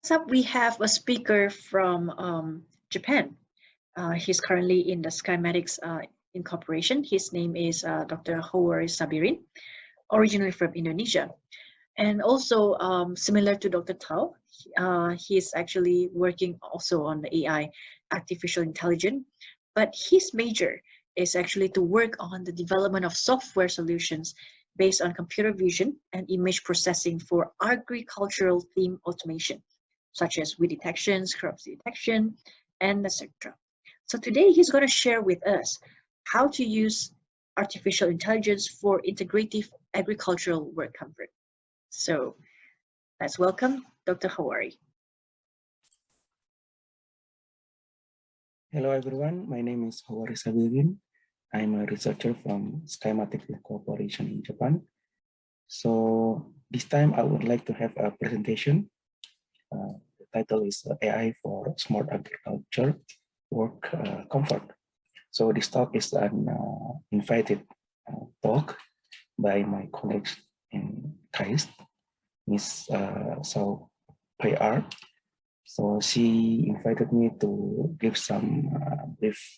Next up, we have a speaker from Japan. He's currently in the Skymatics Incorporation. His name is Dr. Howari Sabirin, originally from Indonesia. And also, similar to Dr. Tao, he's actually working also on the AI, artificial intelligence, but his major is actually to work on the development of software solutions based on computer vision and image processing for agricultural theme automation, such as weed detection, crops detection, and etc. So today he's going to share with us how to use artificial intelligence for integrative agricultural work comfort. So let's welcome Dr. Howari. Hello everyone, my name is Howari Sabirin. I'm a researcher from Skymatics Corporation in Japan. So this time I would like to have a presentation. The title is AI for Smart Agriculture Work Comfort. So this talk is an invited talk by my colleagues in KAIST, Ms. Sao Pai. So she invited me to give some brief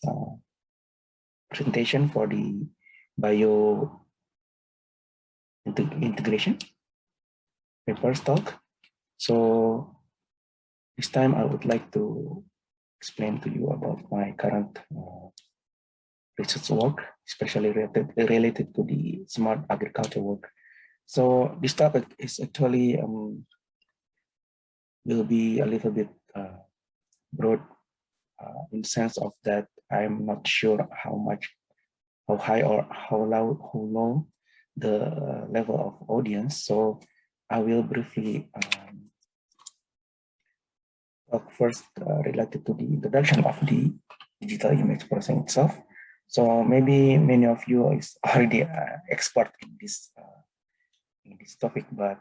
presentation for the bio integration paper talk. So this time I would like to explain to you about my current research work, especially related to the smart agriculture work. So this topic is actually will be a little bit broad in the sense of that I'm not sure how high or how low the level of audience. So I will briefly talk first related to the introduction of the digital image processing itself. So maybe many of you is already expert in this topic, but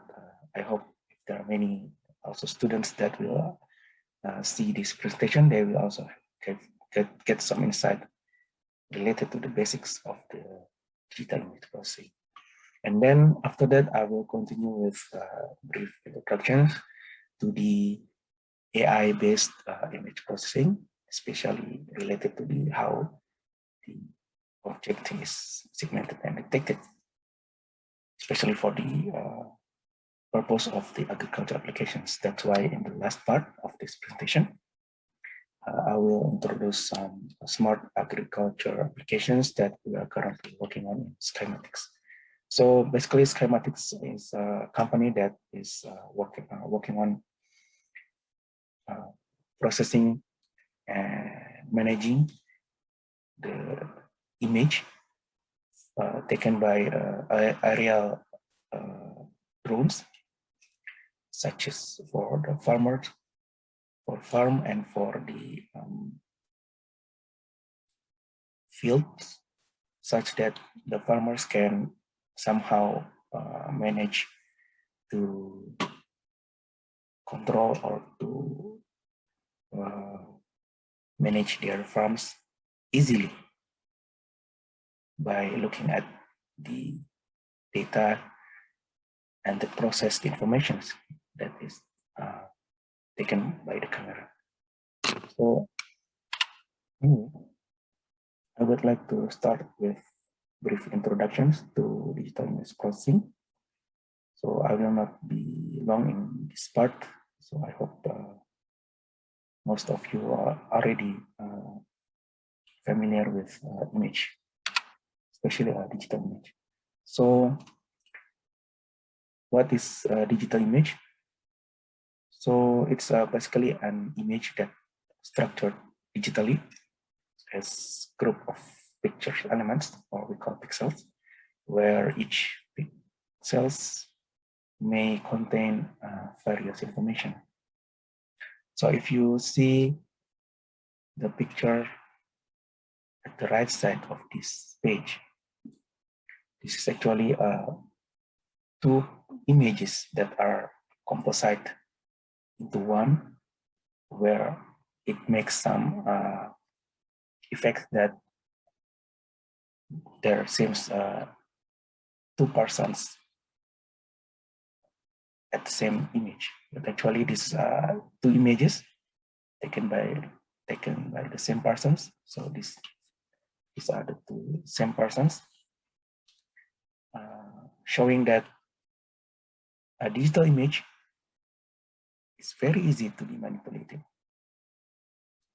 I hope if there are many also students that will see this presentation, they will also get some insight related to the basics of the digital image processing. And then after that, I will continue with brief introductions to the AI-based image processing, especially related to how the object is segmented and detected, especially for the purpose of the agriculture applications. That's why in the last part of this presentation, I will introduce some smart agriculture applications that we are currently working on in Skymatics. So basically, Skymatics is a company that is working on processing and managing the image taken by aerial drones, such as for the farmers, for farm and for the fields, such that the farmers can somehow manage to control or to manage their farms easily by looking at the data and the processed information that is taken by the camera. So I would like to start with brief introductions to digital image processing. So I will not be long in this part. So I hope most of you are already familiar with image, especially digital image. So what is digital image? So it's basically an image that structured digitally as group of picture elements, or we call pixels, where each pixels may contain various information. So if you see the picture at the right side of this page, this is actually two images that are composite into one, where it makes some effect that there seems two persons at the same image. But actually, these two images taken by the same persons. So these are the two same persons, showing that a digital image is very easy to be manipulated.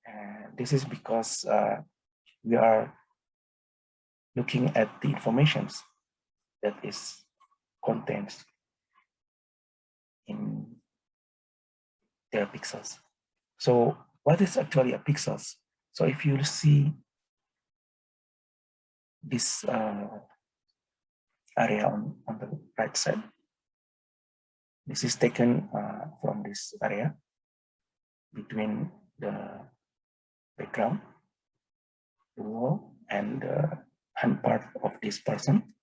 And this is because we are looking at the informations that is contained in their pixels. So what is actually a pixels? So if you see this area on the right side, this is taken from this area between the background, the wall, and the hand part of this person.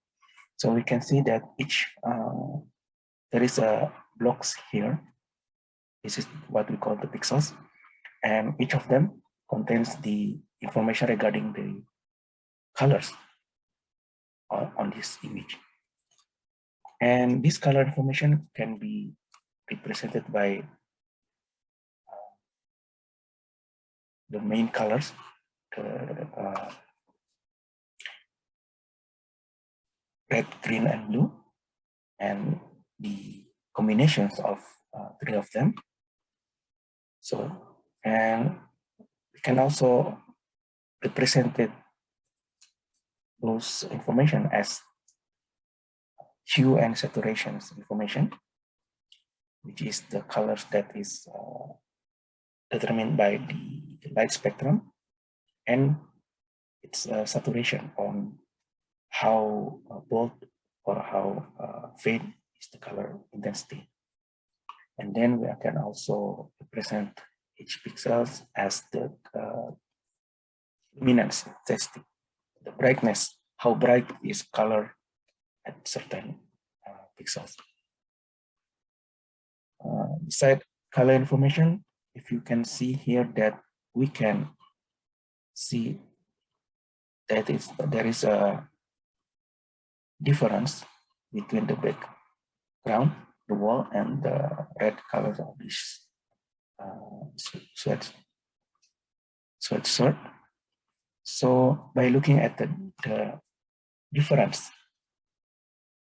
So we can see that each there is a blocks here. This is what we call the pixels, and each of them contains the information regarding the colors on this image. And this color information can be represented by the main colors, red, green, and blue, and the combinations of three of them. So, and we can also represent those information as hue and saturations information, which is the colors that is determined by the light spectrum, and its saturation on how bold or how faint is the color intensity. And then we can also represent each pixels as the luminance intensity, the brightness, how bright is color at certain pixels. Beside color information, if you can see here that we can see that there is a difference between the background, the wall, and the red colors of this sweatshirt. So by looking at the difference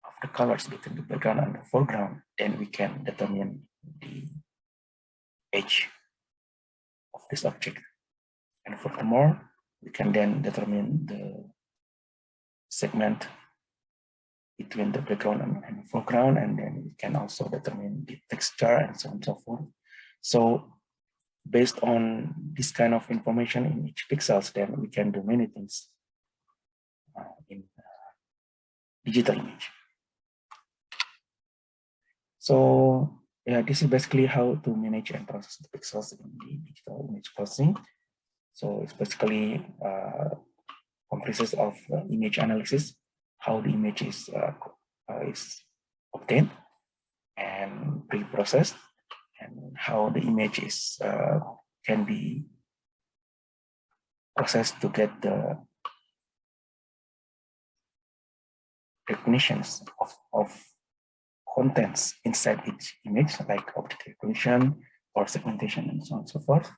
of the colors between the background and the foreground, then we can determine the age of this object. And furthermore, we can then determine the segment between the background and the foreground, and then we can also determine the texture and so on and so forth. So based on this kind of information in each pixels, then we can do many things in digital image. So yeah, this is basically how to manage and process the pixels in the digital image processing. So it's basically comprises of image analysis, how the image is obtained and pre-processed, and how the image is can be processed to get the recognitions of contents inside each image, like object recognition or segmentation and so on and so forth.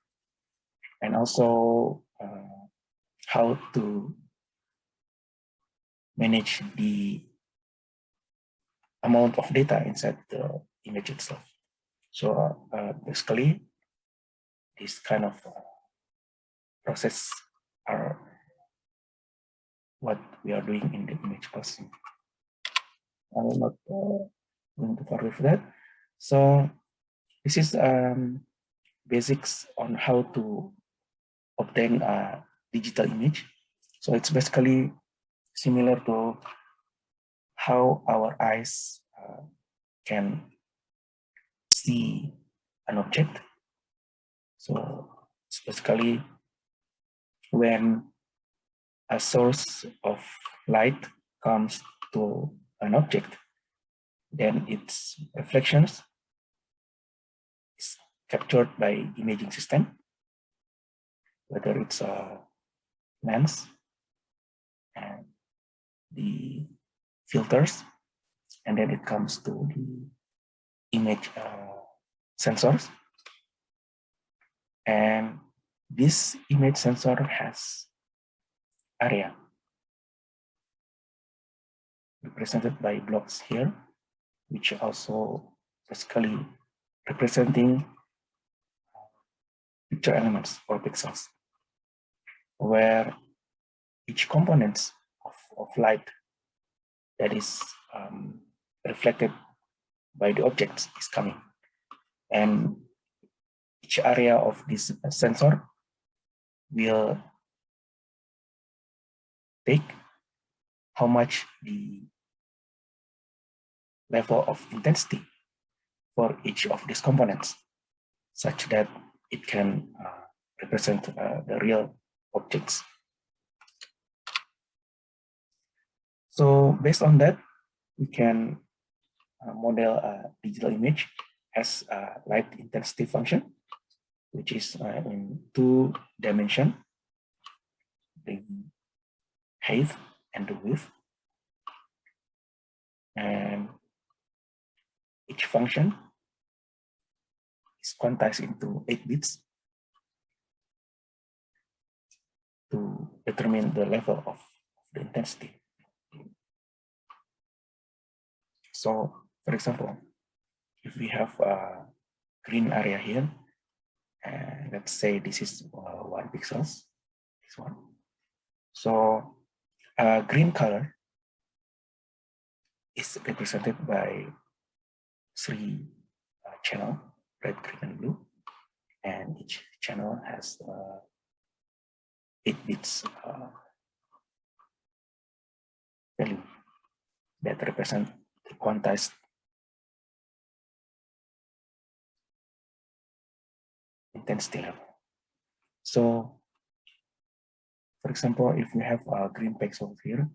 And also how to manage the amount of data inside the image itself. So basically, this kind of process are what we are doing in the image processing. I will not going too far with that. So this is basics on how to obtain a digital image. So it's basically similar to how our eyes can see an object. So it's basically when a source of light comes to an object, then its reflections is captured by imaging system, whether it's a lens and the filters, and then it comes to the image sensors, and this image sensor has area represented by blocks here, which also basically representing picture elements or pixels, where each component of light that is reflected by the objects is coming. And each area of this sensor will take how much the level of intensity for each of these components, such that it can represent the real objects. So based on that, we can model a digital image as a light intensity function, which is in 2 dimensions, the height and the width. And each function is quantized into 8 bits to determine the level of the intensity. So, for example, if we have a green area here, let's say this is 1 pixels, this one. So, green color is represented by 3 channels, red, green, and blue, and each channel has 8 bits value that represent the quantized intensity level. So, for example, if we have a green pixel here,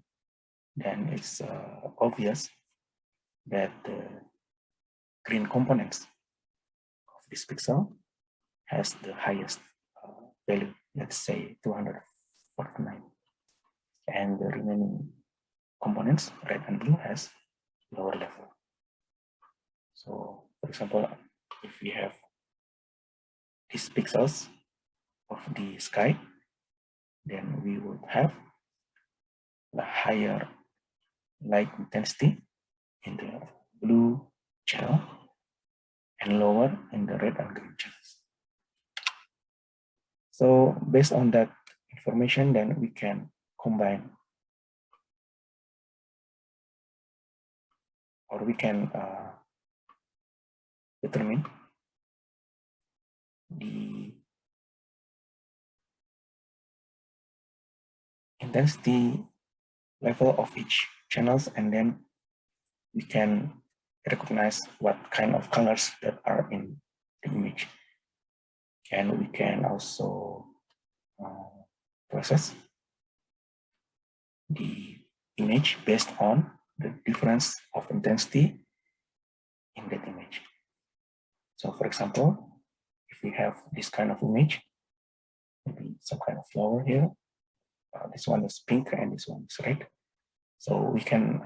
then it's obvious that the green components of this pixel has the highest value, let's say 249, and the remaining components, red and blue, has lower level. So, for example, if we have these pixels of the sky, then we would have the higher light intensity in the blue channel and lower in the red and green channels. So based on that information, then we can combine, or we can determine the intensity level of each channels, and then we can recognize what kind of colors that are in the image. And we can also process the image based on the difference of intensity in that image. So for example, if we have this kind of image, maybe some kind of flower here, this one is pink and this one is red. So we can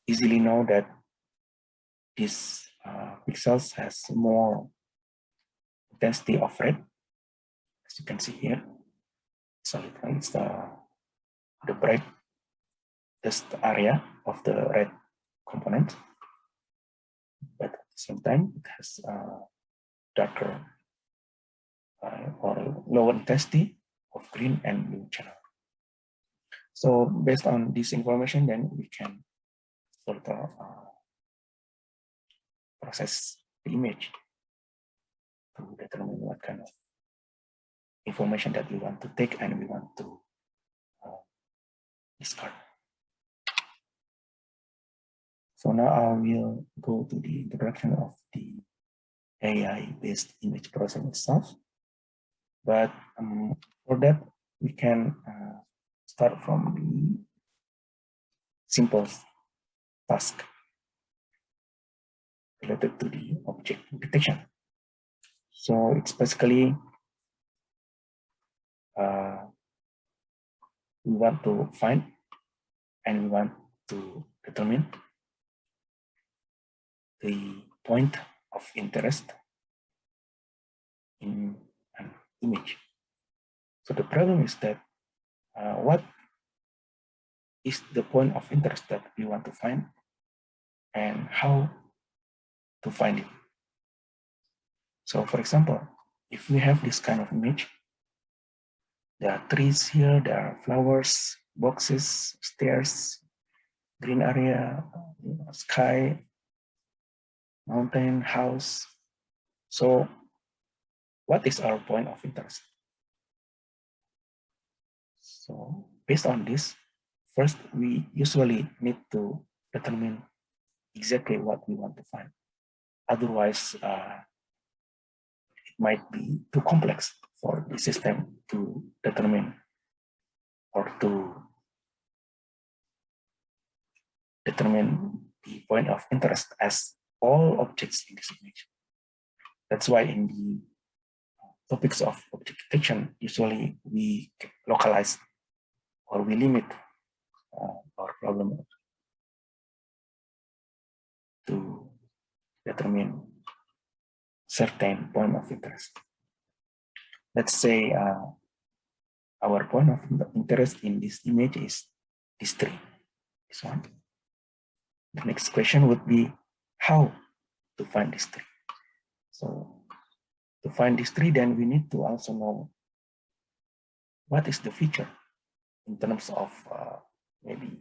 easily know that this pixels has more intensity of red, as you can see here. So it's the brightest area of the red component, but at the same time it has darker or lower intensity of green and blue channel. So based on this information, then we can further process the image to determine what kind of information that we want to take and we want to discard. So now I will go to the introduction of the AI-based image processing itself. But for that, we can start from the simple task related to the object detection. So it's basically we want to find and we want to determine the point of interest in an image. So the problem is that what is the point of interest that we want to find and how to find it. So for example, if we have this kind of image, there are trees here, there are flowers, boxes, stairs, green area, sky, mountain, house. So what is our point of interest? So based on this, first we usually need to determine exactly what we want to find. Otherwise, it might be too complex for the system to determine or to determine the point of interest as all objects in this image. That's why in the topics of object detection, usually we localize or we limit our problem to determine certain point of interest. Let's say our point of interest in this image is this tree, this one. The next question would be how to find this tree. So to find this tree, then we need to also know what is the feature in terms of maybe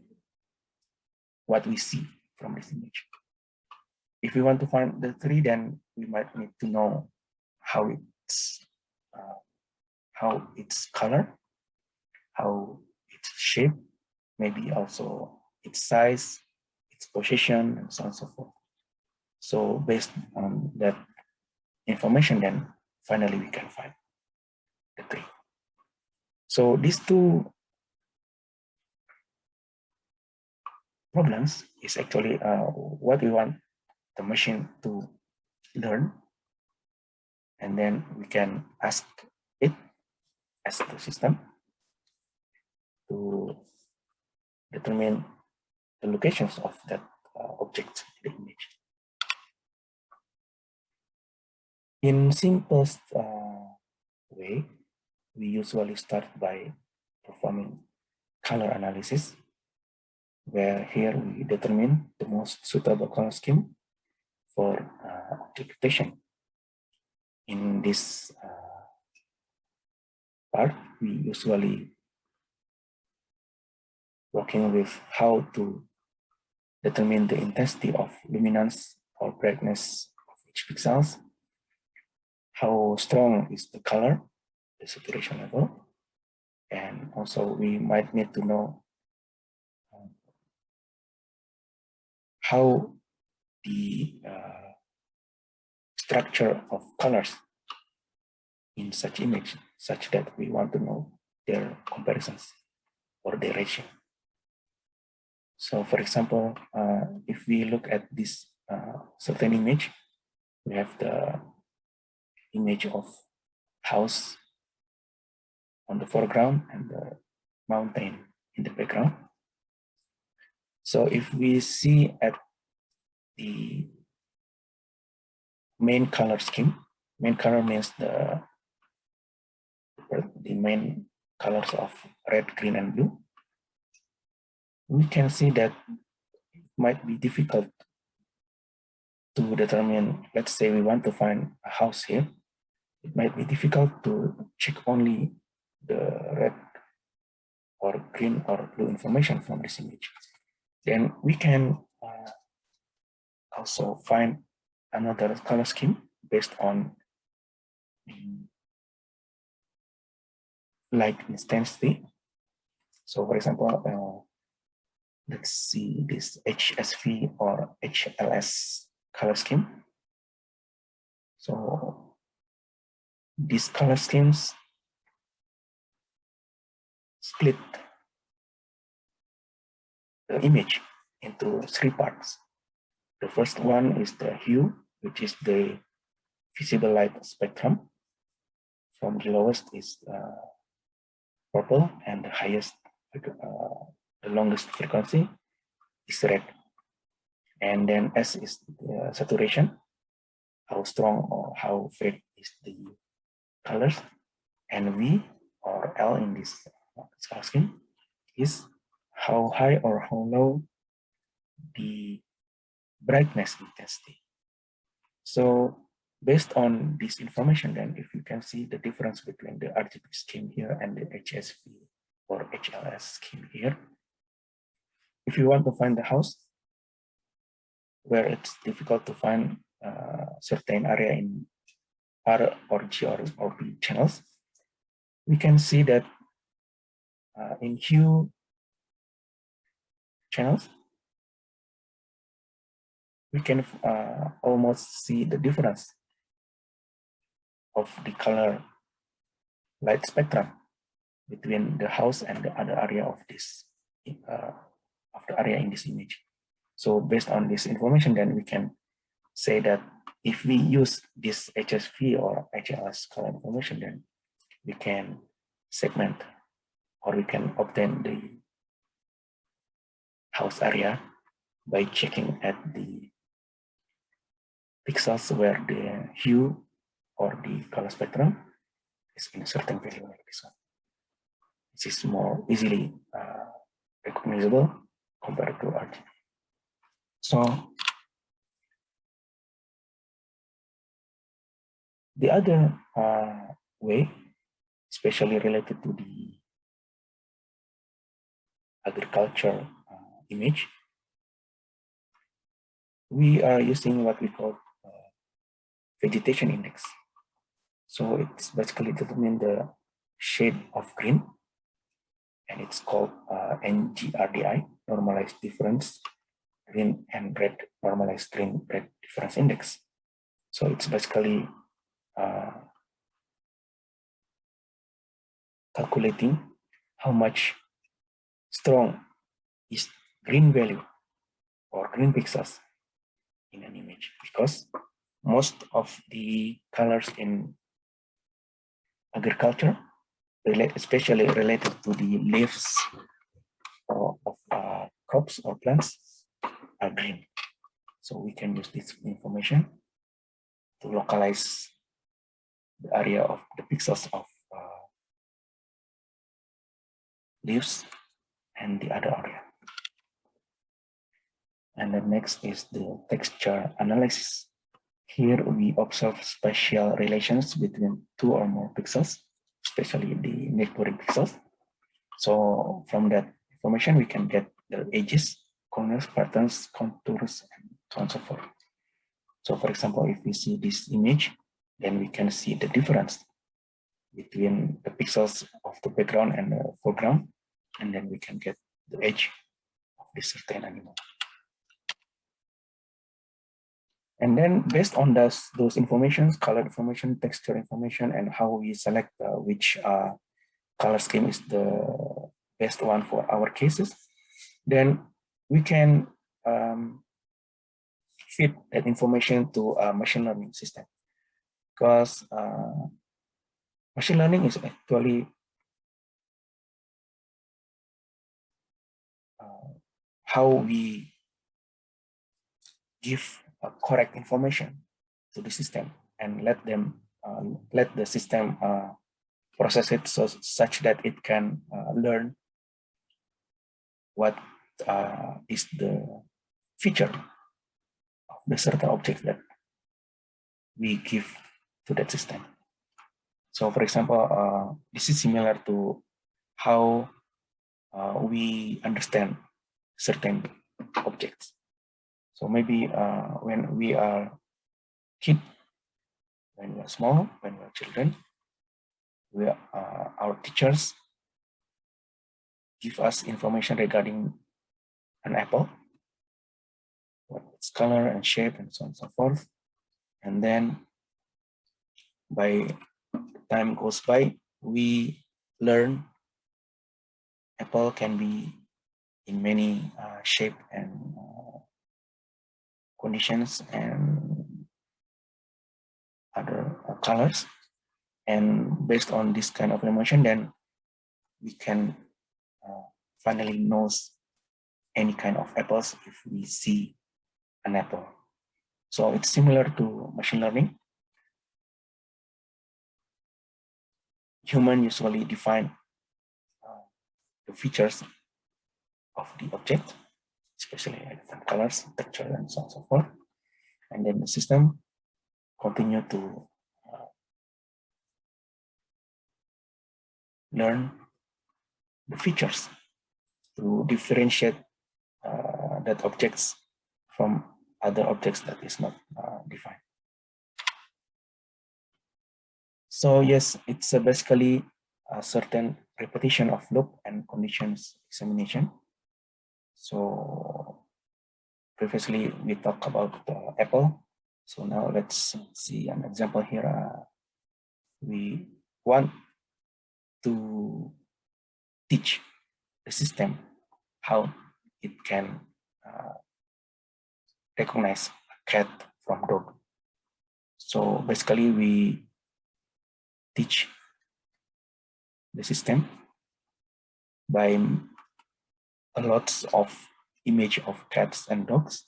what we see from this image. If we want to find the tree, then we might need to know how its color, how its shape, maybe also its size, its position, and so on and so forth. So based on that information, then finally we can find the tree. So these two problems is actually what we want the machine to learn, and then we can ask it as the system to determine the locations of that object in the image. In simplest way, we usually start by performing color analysis, where here we determine the most suitable color scheme for object detection. In this part, we usually working with how to determine the intensity of luminance or brightness of each pixels, how strong is the color, the saturation level, and also we might need to know how the structure of colors in such image, such that we want to know their comparisons or their ratio. So for example, if we look at this certain image, we have the image of house on the foreground and the mountain in the background. So if we see at the main color scheme, main color means the main colors of red, green, and blue, we can see that it might be difficult to determine. Let's say we want to find a house here. It might be difficult to check only the red or green or blue information from this image. Then we can also find another color scheme based on light intensity. So for example, let's see this HSV or HLS color scheme. So these color schemes split the image into three parts. The first one is the hue, which is the visible light spectrum. From the lowest is purple, and the highest, the longest frequency is red. And then S is the saturation, how strong or how fade is the colors. And V or L in this color scheme is how high or how low the brightness intensity. So based on this information, then if you can see the difference between the RGB scheme here and the HSV or HLS scheme here, if you want to find the house where it's difficult to find certain area in R or G or B channels, we can see that in hue channels, we can almost see the difference of the color light spectrum between the house and the other area of this of the area in this image. So based on this information, then we can say that if we use this HSV or HLS color information, then we can segment or we can obtain the house area by checking at the pixels where the hue or the color spectrum is in a certain value like this one. This is more easily recognizable compared to RGB. So the other way, especially related to the agriculture image, we are using what we call vegetation index. So it's basically determine the shade of green, and it's called NGRDI, normalized difference green and red, normalized green red difference index. So it's basically calculating how much strong is green value or green pixels in an image, because most of the colors in agriculture, especially related to the leaves of crops or plants, are green. So we can use this information to localize the area of the pixels of leaves and the other area. And the next is the texture analysis. Here we observe spatial relations between two or more pixels, especially the neighboring pixels. So from that information, we can get the edges, corners, patterns, contours, and so on and so forth. So for example, if we see this image, then we can see the difference between the pixels of the background and the foreground, and then we can get the edge of this certain animal. And then based on those informations, color information, texture information, and how we select which color scheme is the best one for our cases, then we can feed that information to a machine learning system. Because machine learning is actually how we give correct information to the system and let the system process it such that it can learn what is the feature of the certain object that we give to that system. So for example, this is similar to how we understand certain objects. So maybe when we are kid, when we are small, when we are children, our teachers give us information regarding an apple, what its color and shape and so on and so forth. And then by time goes by, we learn apple can be in many shape and conditions and other colors. And based on this kind of information, then we can finally know any kind of apples if we see an apple. So it's similar to machine learning. Human usually define the features of the object, especially different colors, texture, and so on and so forth. And then the system continue to learn the features to differentiate that objects from other objects that is not defined. So yes, it's basically a certain repetition of loop and conditions examination. So previously we talked about Apple. So now let's see an example here. We want to teach the system how it can recognize cat from dog. So basically we teach the system by a lot of image of cats and dogs,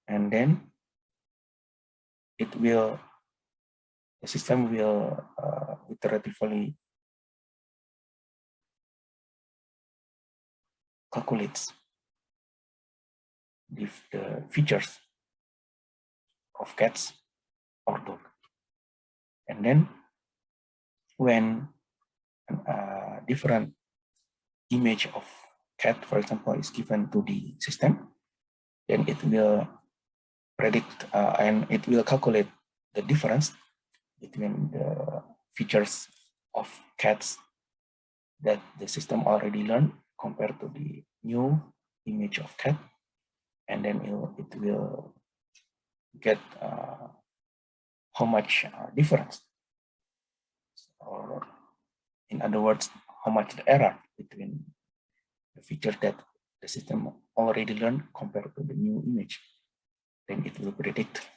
and then the system will iteratively calculate the features of cats or dog. And then when a different image of cat, for example, is given to the system, then it will predict and it will calculate the difference between the features of cats that the system already learned compared to the new image of cat, and then it will get how much difference, or in other words, how much the error between the feature that the system already learned compared to the new image. Then it will predict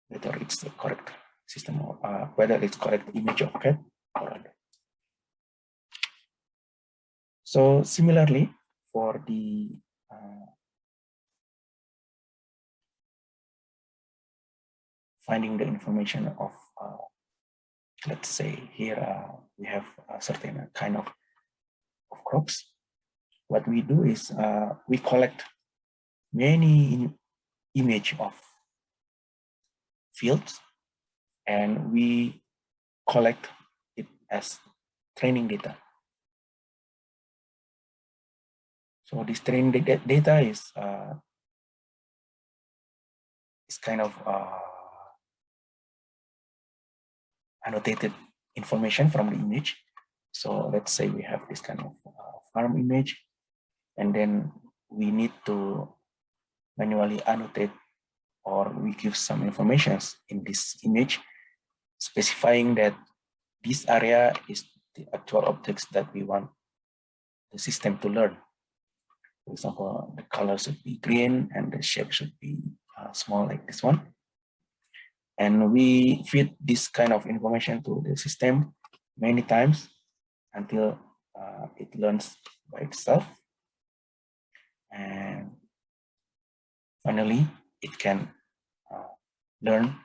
whether it's the correct system or whether it's correct image of cat or other. So similarly, for the finding the information of, let's say here we have a certain kind of crops. What we do is we collect many image of fields, and we collect it as training data. So this training data is kind of annotated information from the image. So let's say we have this kind of farm image, and then we need to manually annotate, or we give some informations in this image specifying that this area is the actual objects that we want the system to learn. For example, the color should be green and the shape should be small like this one. And we feed this kind of information to the system many times until it learns by itself. And finally, it can learn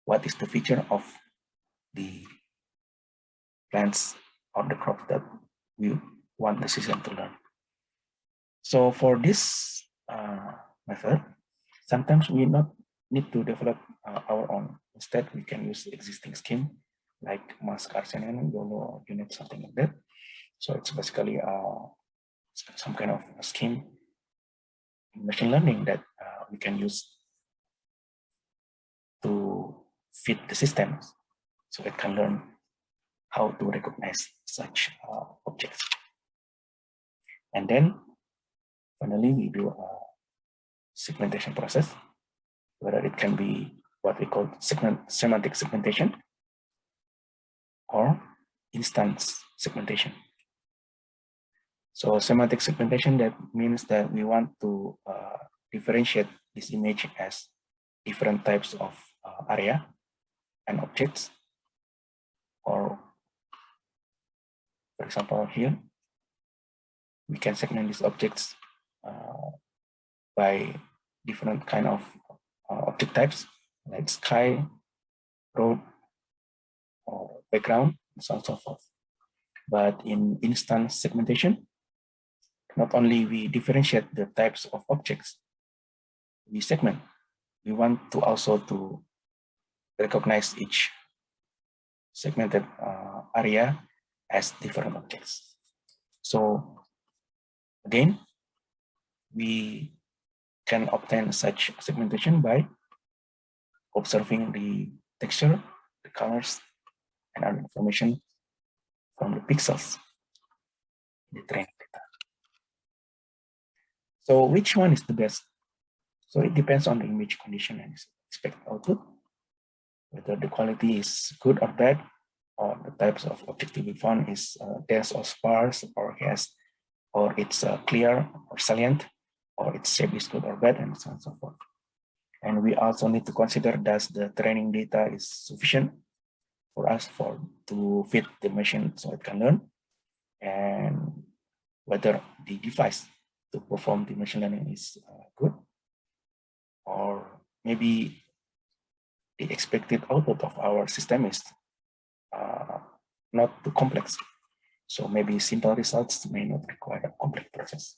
what is the feature of the plants or the crops that we want the system to learn. So for this method, sometimes we not need to develop our own. Instead, we can use existing scheme like mask RCNN, YOLO, unit, something like that. So it's basically some kind of a scheme in machine learning that we can use to fit the system so it can learn how to recognize such objects. And then finally, we do a segmentation process, whether it can be what we call semantic segmentation or instance segmentation. So semantic segmentation, that means that we want to differentiate this image as different types of area and objects. Or for example here, we can segment these objects by different kind of object types like sky, road, or background, and so on and so forth. But in instance segmentation, not only we differentiate the types of objects we segment, we want to also to recognize each segmented area as different objects. So again, we can obtain such segmentation by observing the texture, the colors, and other information from the pixels in the training data. So which one is the best? So it depends on the image condition and expected output, whether the quality is good or bad, or the types of object to be found is dense or sparse, or has, or it's clear or salient, or its shape is good or bad, and so on and so forth. And we also need to consider does the training data is sufficient for us to fit the machine so it can learn, and whether the device to perform the machine learning is good, or maybe the expected output of our system is not too complex. So maybe simple results may not require a complex process.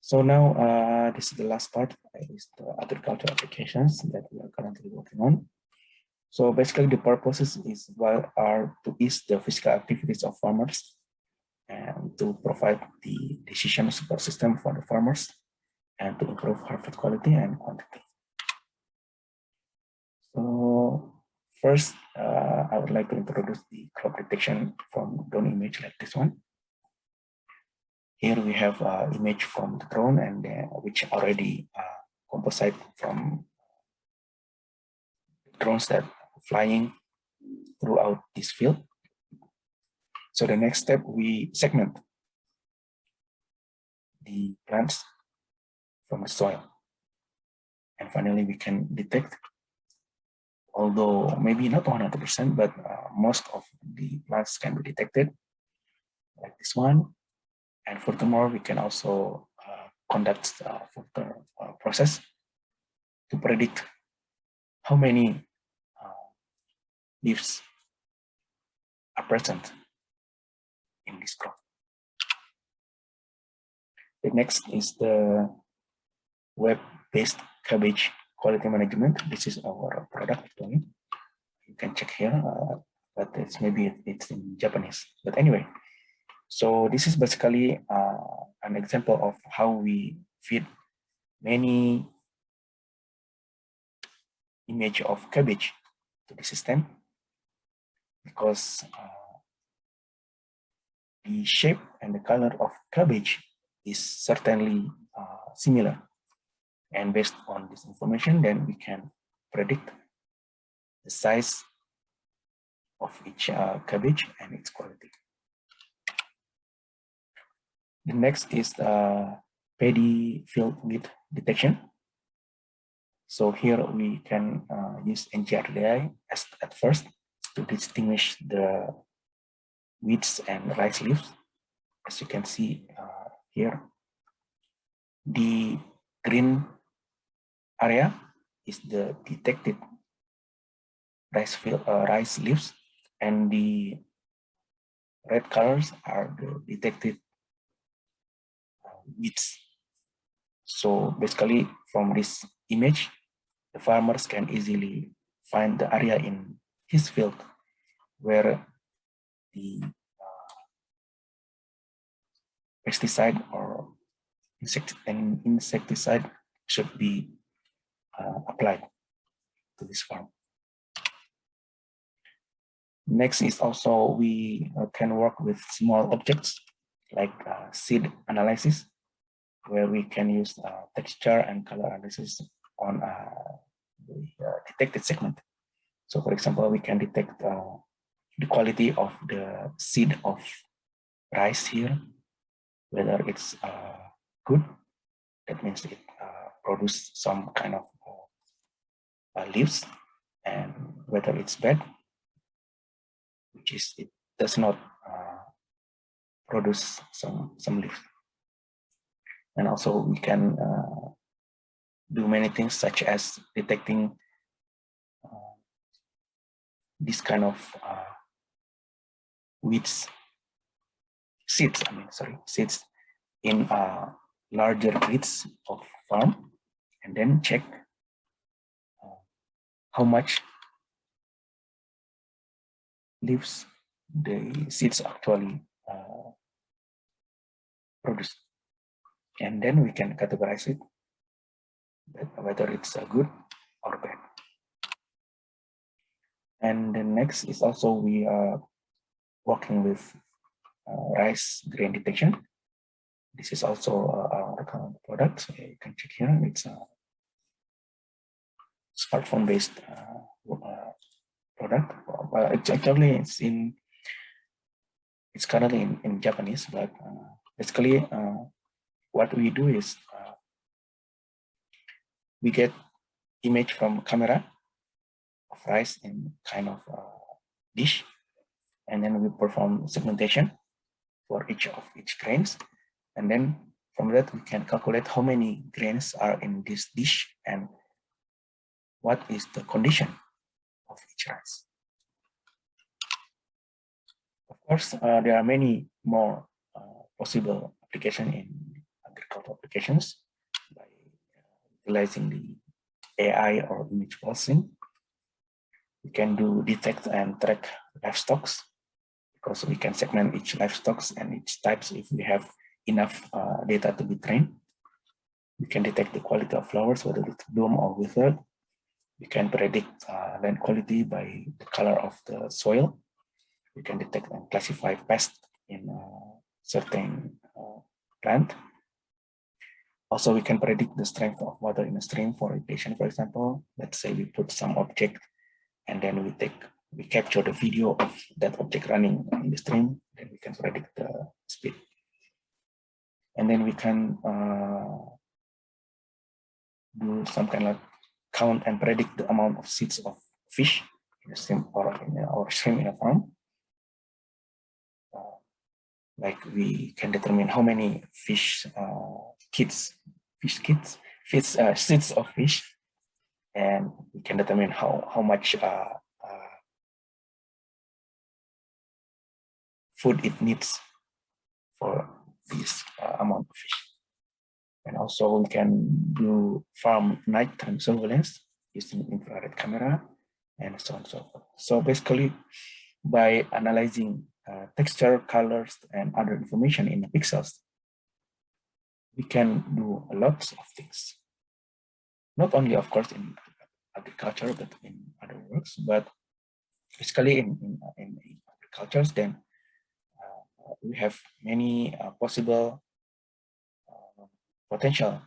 So now this is the last part, is the agricultural applications that we are currently working on. So basically the purposes are to ease the physical activities of farmers and to provide the decision support system for the farmers and to improve harvest quality and quantity. So first, I would like to introduce the crop detection from drone image like this one. Here we have an image from the drone and which already composite from drones that are flying throughout this field. So the next step, we segment the plants from the soil. And finally, we can detect, although maybe not 100%, but most of the plants can be detected, like this one. And furthermore, we can also conduct further process to predict how many leaves are present in this crop. The next is the web-based cabbage quality management. This is our product actually. You can check here, but it's maybe it's in Japanese. But anyway, so this is basically an example of how we feed many image of cabbage to the system, because the shape and the color of cabbage is certainly similar. And based on this information, then we can predict the size of each cabbage and its quality. The next is paddy field weed detection. So here we can use NGRDI at first to distinguish the weeds and rice leaves. As you can see here, the green area is the detected rice leaves, and the red colors are the detected weeds. So basically, from this image, the farmers can easily find the area in his field where the pesticide or insecticide should be applied to this farm. Next is also we can work with small objects like seed analysis, where we can use texture and color analysis on the detected segment. So for example, we can detect the quality of the seed of rice here, whether it's good, that means it produces some kind of leaves, and whether it's bad, which is it does not produce some leaves. And also we can do many things such as detecting this kind of weeds, seeds in larger grids of farm, and then check how much leaves the seeds actually produce, and then we can categorize it, whether it's good or bad. And the next is also we are working with rice grain detection. This is also our product. You can check here. It's a smartphone-based product. It's actually it's currently in Japanese, but basically what we do is we get image from camera of rice in kind of dish, and then we perform segmentation for each grains, and then from that we can calculate how many grains are in this dish and what is the condition of each rice. Of course, there are many more possible application in agricultural applications by utilizing the AI or image processing. We can detect and track livestock, because we can segment each livestock and each types if we have enough data to be trained. We can detect the quality of flowers, whether it's bloom or withered. We can predict land quality by the color of the soil. We can detect and classify pests in certain plant. Also, we can predict the strength of water in a stream for irrigation, for example. Let's say we put some object and then we capture the video of that object running in the stream, then we can predict the speed. And then we can do some kind of count and predict the amount of seeds of fish in a stream or shrimp in a farm. Like we can determine how many seeds of fish, and we can determine how much food it needs for this amount of fish. And also we can do farm nighttime surveillance using infrared camera and so on and so forth. So basically, by analyzing texture, colors, and other information in the pixels, we can do a lot of things. Not only, of course, in agriculture, but in other works. But basically, in agriculture, then we have many possible potential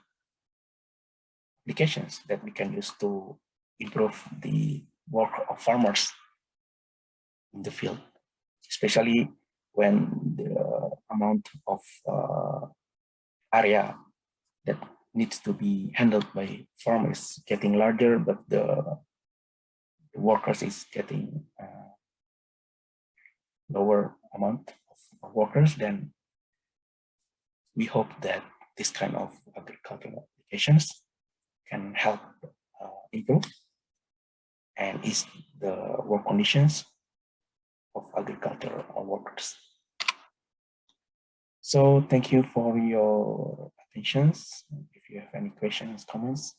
applications that we can use to improve the work of farmers in the field, especially when the amount of area that needs to be handled by farmers is getting larger, but the workers is getting lower amount of workers. Then we hope that this kind of agricultural applications can help improve and ease the work conditions of agricultural workers. So thank you for your attention. If you have any questions, comments,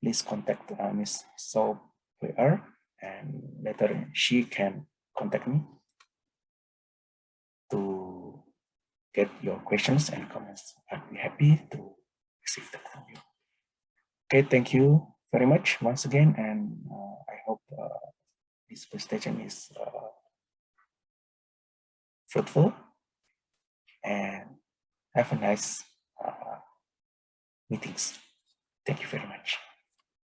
please contact Ms. So PR, and later she can contact me to get your questions and comments. I'd be happy to receive that from you. Okay, thank you very much once again, and I hope this presentation is fruitful, and have a nice meetings. Thank you very much.